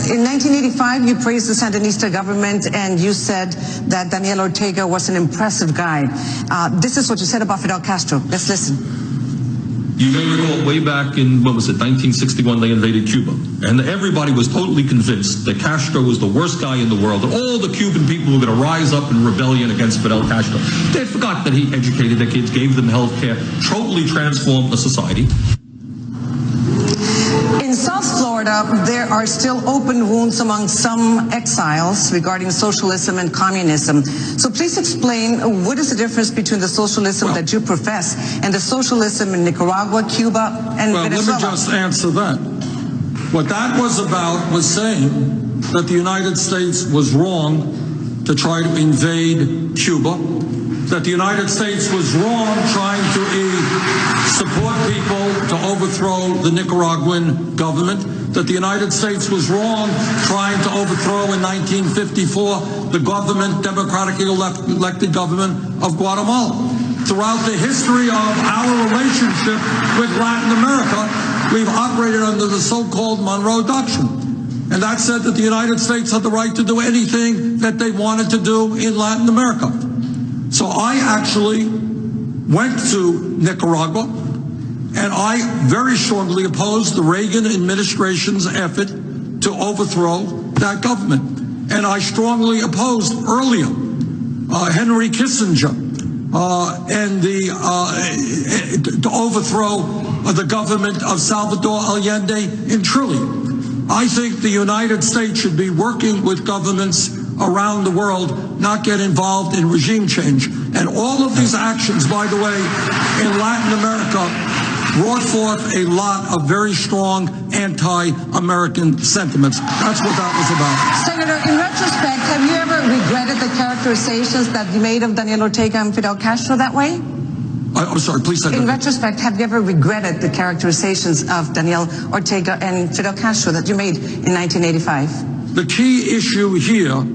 In 1985, you praised the Sandinista government and you said that Daniel Ortega was an impressive guy. This is what you said about Fidel Castro. Let's listen. You may recall way back in, 1961, they invaded Cuba. And everybody was totally convinced that Castro was the worst guy in the world, that all the Cuban people were going to rise up in rebellion against Fidel Castro. They forgot that he educated their kids, gave them health care, totally transformed the society. In South Florida, there are still open wounds among some exiles regarding socialism and communism. So please explain, what is the difference between the socialism that you profess and the socialism in Nicaragua, Cuba, and Venezuela? Let me just answer that. What that was about was saying that the United States was wrong to try to invade Cuba, that the United States was wrong trying to support people to overthrow the Nicaraguan government, that the United States was wrong trying to overthrow in 1954 the government, democratically elected government of Guatemala. Throughout the history of our relationship with Latin America, we've operated under the so-called Monroe Doctrine. And that said that the United States had the right to do anything that they wanted to do in Latin America. So I actually went to Nicaragua, and I very strongly opposed the Reagan administration's effort to overthrow that government. And I strongly opposed earlier Henry Kissinger and to overthrow the government of Salvador Allende in Chile. I think the United States should be working with governments around the world, not get involved in regime change. And all of these actions, by the way, in Latin America, brought forth a lot of very strong anti-American sentiments. That's what that was about. Senator, in retrospect, have you ever regretted the characterizations that you made of Daniel Ortega and Fidel Castro that way? I'm sorry, please say that. In retrospect, have you ever regretted the characterizations of Daniel Ortega and Fidel Castro that you made in 1985? The key issue here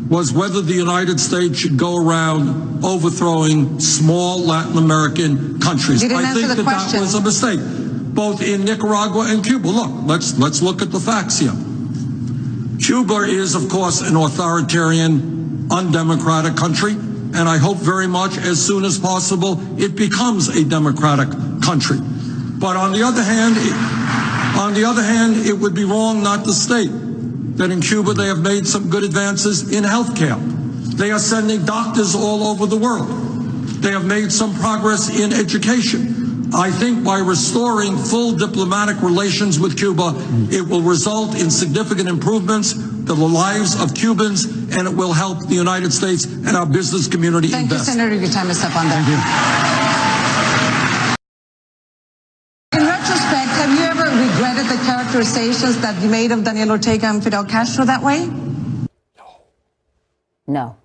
was whether the United States should go around overthrowing small Latin American countries. I think that was a mistake, both in Nicaragua and Cuba. Look, let's look at the facts here. Cuba is, of course, an authoritarian, undemocratic country, and I hope very much as soon as possible it becomes a democratic country. But on the other hand, it would be wrong not to state that in Cuba they have made some good advances in healthcare. They are sending doctors all over the world. They have made some progress in education. I think by restoring full diplomatic relations with Cuba, it will result in significant improvements to the lives of Cubans, and it will help the United States and our business community invest. Thank you, Senator. Your time is up on that. Thank you. In retrospect, have you ever regretted the characterizations that you made of Daniel Ortega and Fidel Castro that way? No.